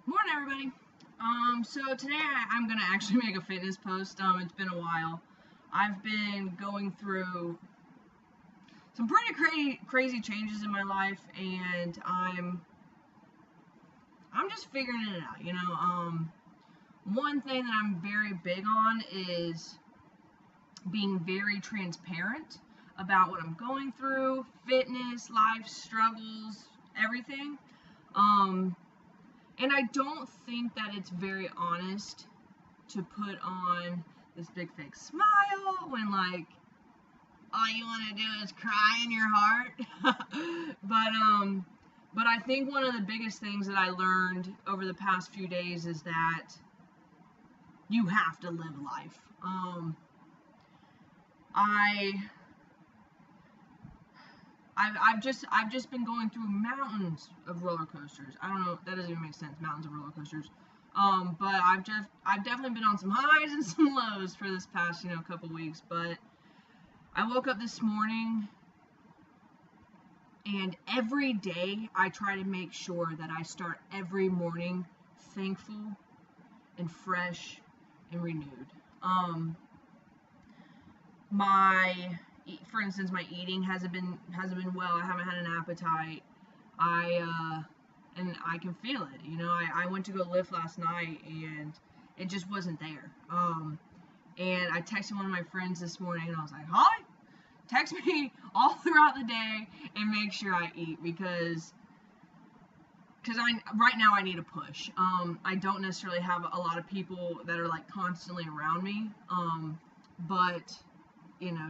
Morning, everybody. So today I'm gonna actually make a fitness post. It's been a while. I've been going through some pretty crazy changes in my life, and I'm just figuring it out. One thing that I'm very big on is being very transparent about what I'm going through, fitness, life struggles, everything. Um, and I don't think that it's very honest to put on this big fake smile when all you want to do is cry in your heart. But I think one of the biggest things that I learned over the past few days is that you have to live life. I I've just been going through mountains of roller coasters. I don't know, that doesn't even make sense. Mountains of roller coasters. But I've definitely been on some highs and some lows for this past couple weeks. But I woke up this morning, and every day I try to make sure that I start every morning thankful and fresh and renewed. My For instance, my eating hasn't been well. I haven't had an appetite. And I can feel it. I went to go lift last night, and it just wasn't there. And I texted one of my friends this morning, and I was like, "Hi, text me all throughout the day and make sure I eat because right now I need a push. I don't necessarily have a lot of people that are like constantly around me. But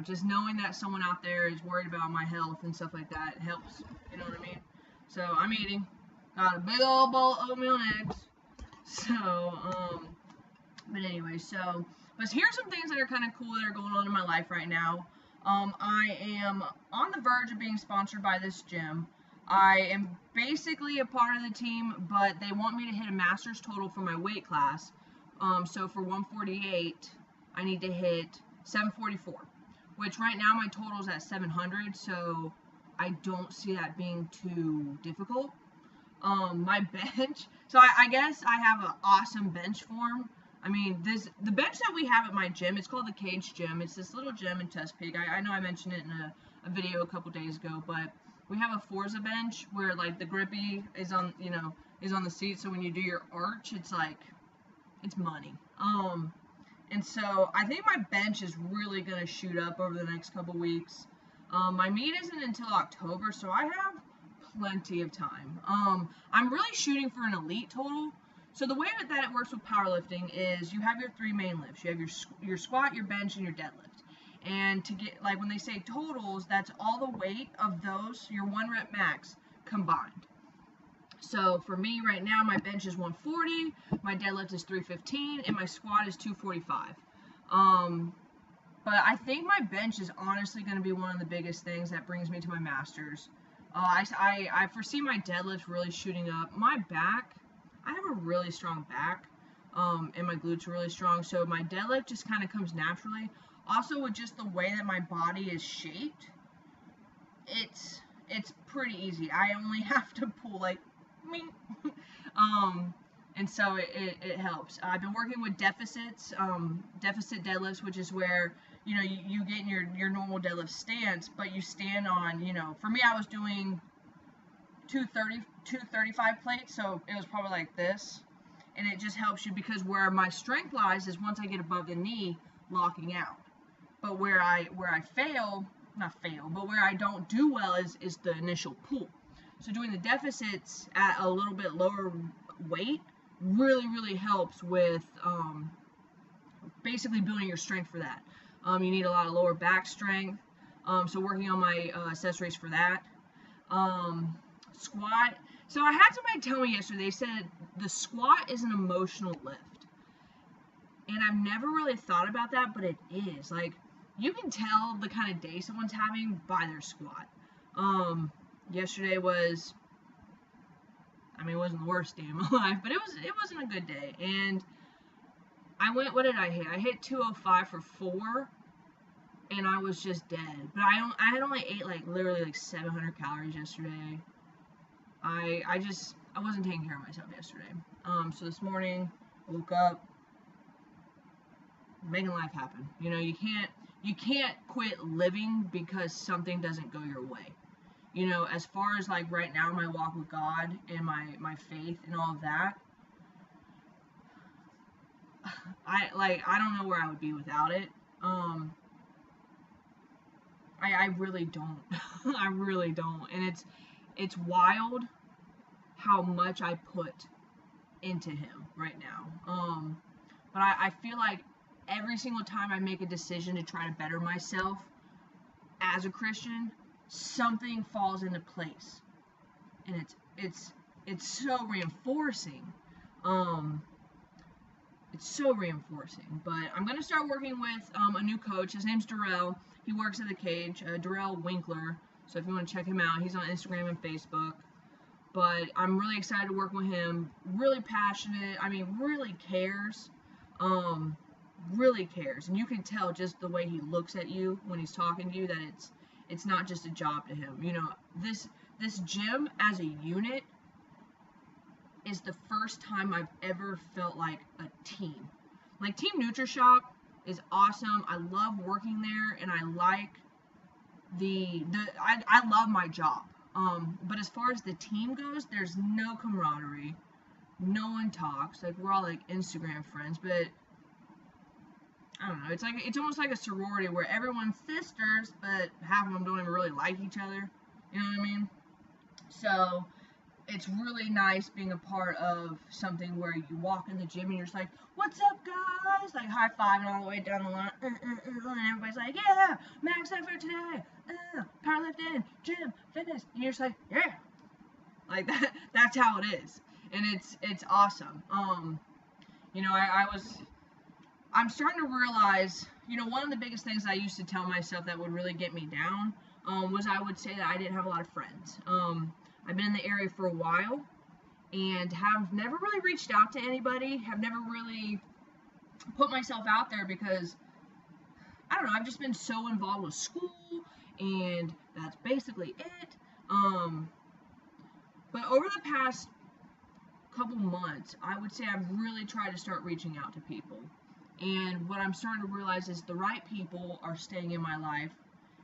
just knowing that someone out there is worried about my health and stuff like that helps. You know what I mean? So I'm eating. Got a big old bowl of oatmeal and eggs. But anyway, but here's some things that are kind of cool that are going on in my life right now. I am on the verge of being sponsored by this gym. I am basically a part of the team, but they want me to hit a master's total for my weight class. So for 148, I need to hit 744, which right now my total is at 700, so I don't see that being too difficult. My bench, so I guess I have an awesome bench form. I mean, the bench that we have at my gym, it's called the Cage Gym. It's this little gym in Chesapeake. I know I mentioned it in a video a couple days ago, but we have a Forza bench where like the grippy is on the seat, so when you do your arch, it's money. And so I think my bench is really gonna shoot up over the next couple weeks. My meet isn't until October, so I have plenty of time. I'm really shooting for an elite total. So the way that it works with powerlifting is you have your three main lifts. You have your squat, your bench, and your deadlift. And to get, like, when they say totals, that's all the weight of those, your 1 rep max, combined. So for me right now, my bench is 140, my deadlift is 315, and my squat is 245. But I think my bench is honestly going to be one of the biggest things that brings me to my masters. I foresee my deadlift really shooting up. My back, I have a really strong back, and my glutes are really strong, so my deadlift just kind of comes naturally. Also, with just the way that my body is shaped, it's pretty easy. I only have to pull like me, and so it helps. I've been working with deficit deadlifts, which is where you get in your normal deadlift stance, but you stand on, for me, I was doing 235 plates, so it was probably like this, and it just helps you because where my strength lies is once I get above the knee, locking out. But where I fail, not fail, but where I don't do well is the initial pull. So doing the deficits at a little bit lower weight really helps with basically building your strength for that. You need a lot of lower back strength, so working on my accessories for that. Squat. So I had somebody tell me yesterday, they said the squat is an emotional lift. And I've never really thought about that, but it is. Like, you can tell the kind of day someone's having by their squat. Yesterday was, it wasn't the worst day of my life, but it wasn't a good day. And I went, what did I hit? I hit 205 for 4, and I was just dead. But I had only ate literally 700 calories yesterday. I just, I wasn't taking care of myself yesterday. So this morning, I woke up, making life happen. You know, you can't quit living because something doesn't go your way. You know, as far as like right now, my walk with God and my faith and all of that, I don't know where I would be without it. I really don't. I really don't. And it's wild how much I put into him right now. But I feel like every single time I make a decision to try to better myself as a Christian, something falls into place. And it's so reinforcing. It's so reinforcing. But I'm gonna start working with a new coach. His name's Darrell. He works at the Cage, Darrell Winkler. So if you want to check him out, he's on Instagram and Facebook. But I'm really excited to work with him. Really passionate. I mean, really cares. Really cares. And you can tell just the way he looks at you when he's talking to you that it's not just a job to him. You know, this gym as a unit is the first time I've ever felt like a team. Like Team NutriShop is awesome. I love working there, and I like I love my job. But as far as the team goes, there's no camaraderie. No one talks. Like we're all like Instagram friends, but I don't know. It's almost like a sorority where everyone's sisters, but half of them don't even really like each other. You know what I mean? So it's really nice being a part of something where you walk in the gym and you're just like, "What's up, guys?" Like high-fiving all the way down the line, and everybody's like, "Yeah, max effort today, powerlifting, gym, fitness," and you're just like, "Yeah," like that. That's how it is, and it's awesome. You know, I'm starting to realize, you know, one of the biggest things I used to tell myself that would really get me down was I would say that I didn't have a lot of friends. I've been in the area for a while and have never really reached out to anybody, have never really put myself out there because, I don't know, I've just been so involved with school and that's basically it. But over the past couple months, I would say I've really tried to start reaching out to people. And what I'm starting to realize is the right people are staying in my life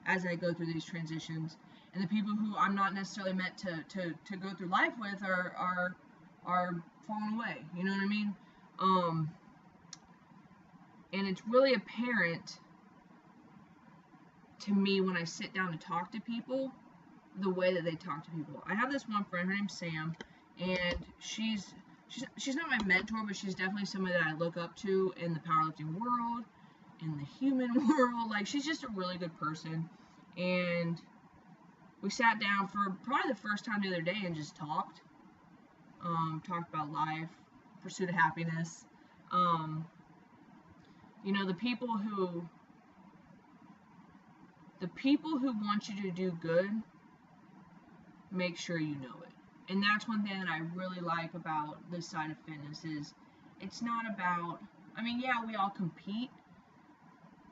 as I go through these transitions. And the people who I'm not necessarily meant to go through life with are falling away. You know what I mean? And it's really apparent to me when I sit down to talk to people, the way that they talk to people. I have this one friend, her name's Sam, and she's not my mentor, but she's definitely somebody that I look up to in the powerlifting world, in the human world. Like, she's just a really good person. And we sat down for probably the first time the other day and just talked. Talked about life, pursuit of happiness. You know, the people who want you to do good, make sure you know it. And that's one thing that I really like about this side of fitness is it's not about, I mean, yeah, we all compete,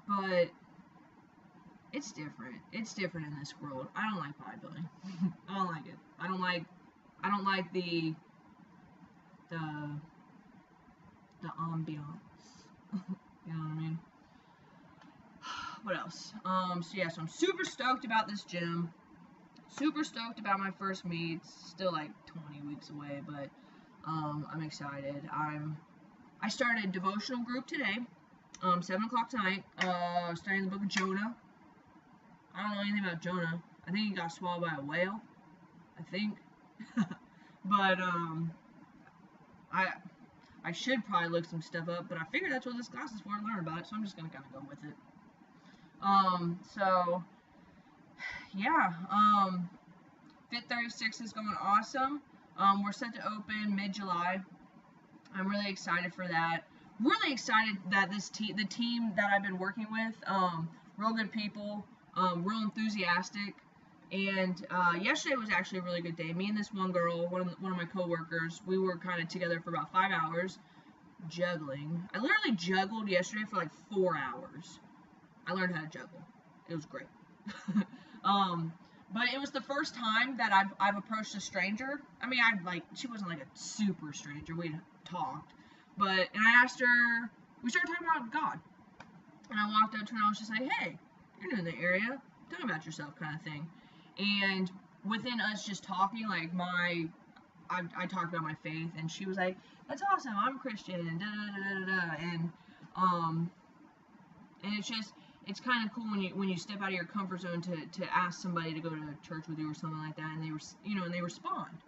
but it's different. It's different in this world. I don't like bodybuilding. I don't like it. I don't like the ambiance. You know what I mean? What else? So yeah, so I'm super stoked about this gym. Super stoked about my first meets. Still like 20 weeks away, but I'm excited. I started a devotional group today. 7 o'clock tonight. Studying the book of Jonah. I don't know anything about Jonah. I think he got swallowed by a whale. I think. But I should probably look some stuff up, but I figured that's what this class is for, to learn about it, so I'm just gonna kind of go with it. So yeah, Fit 36 is going awesome. We're set to open mid-July. I'm really excited for that. Really excited that the team that I've been working with, real good people, real enthusiastic. And yesterday was actually a really good day. Me and this one girl, one of my coworkers, we were kind of together for about 5 hours, juggling. I literally juggled yesterday for like 4 hours. I learned how to juggle. It was great. But it was the first time that I've approached a stranger. I mean, she wasn't like a super stranger. We talked, and I asked her. We started talking about God, and I walked up to her and I was just like, "Hey, you're new in the area. Tell me about yourself," kind of thing. And within us just talking, like I talked about my faith, and she was like, "That's awesome. I'm a Christian," and da da da da da. And it's kind of cool when you step out of your comfort zone to ask somebody to go to church with you or something like that, and they respond.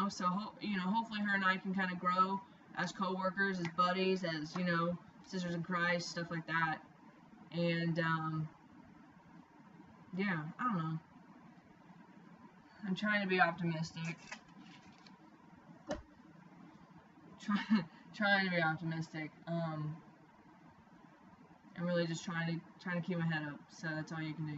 So hopefully her and I can kind of grow as co-workers, as buddies, as sisters in Christ, stuff like that. And yeah, I don't know. I'm trying to be optimistic. Trying to be optimistic. I'm really just trying to keep my head up. So that's all you can do,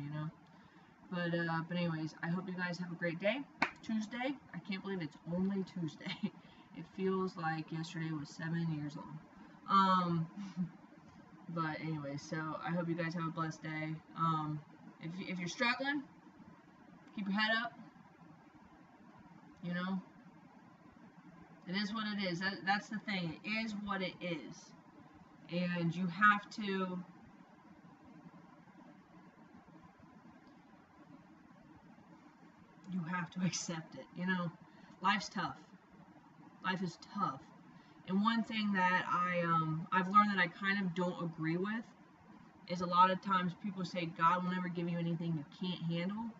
But anyways, I hope you guys have a great day. Tuesday. I can't believe it's only Tuesday. It feels like yesterday was 7 years long. But anyway, so I hope you guys have a blessed day. If you're struggling, keep your head up. It is what it is. That's the thing. It is what it is. And you have to accept it. Life's tough. Life is tough. And one thing that I've learned that I kind of don't agree with is a lot of times people say God will never give you anything you can't handle.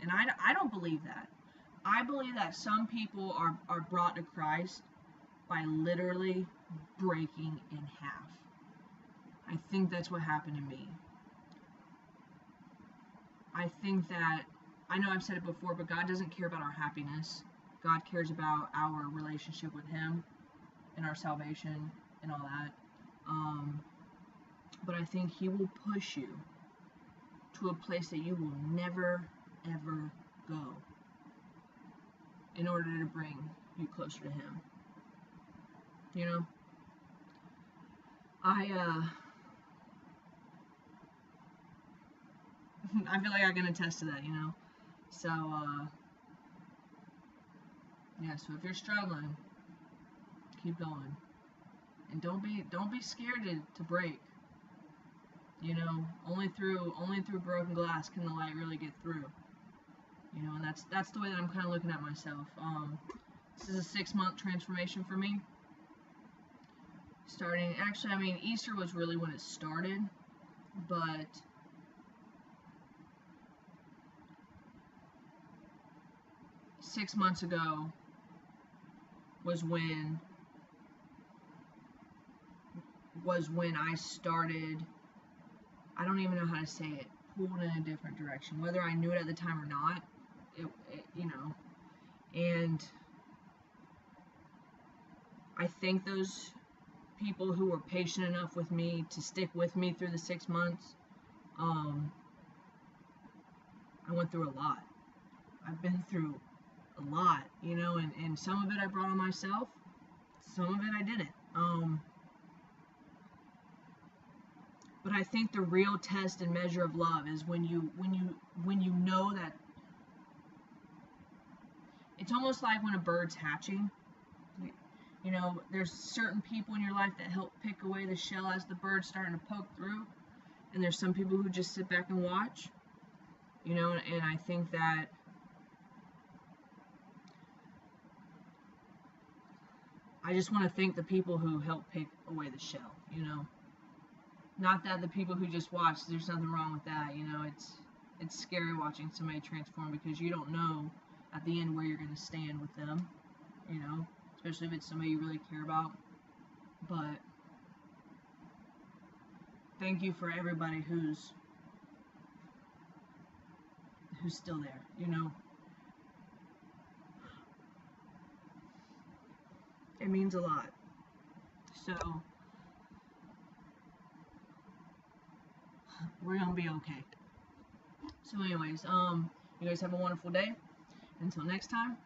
And I don't believe that. I believe that some people are brought to Christ by literally breaking in half. I think that's what happened to me. I think that, I know I've said it before, but God doesn't care about our happiness. God cares about our relationship with Him and our salvation and all that. But I think He will push you to a place that you will never, ever go in order to bring you closer to Him. I feel like I can attest to that, So, yeah, so if you're struggling, keep going. And don't be scared to break. Only through broken glass can the light really get through. And that's the way that I'm kind of looking at myself. This is a 6-month transformation for me. Easter was really when it started, but six months ago was when I started, I don't even know how to say it, pulled in a different direction, whether I knew it at the time or not. And I thank those people who were patient enough with me to stick with me through the 6 months. I went through a lot. I've been through a lot, and some of it I brought on myself, some of it I didn't. But I think the real test and measure of love is when you know that it's almost like when a bird's hatching. There's certain people in your life that help pick away the shell as the bird's starting to poke through, and there's some people who just sit back and watch. And I think that I just want to thank the people who help pick away the shell. Not that the people who just watch, there's nothing wrong with that. It's scary watching somebody transform because you don't know at the end where you're going to stand with them, especially if it's somebody you really care about. But thank you for everybody who's still there, It means a lot. So we're gonna be okay. So anyways, you guys have a wonderful day. Until next time,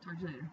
talk to you later.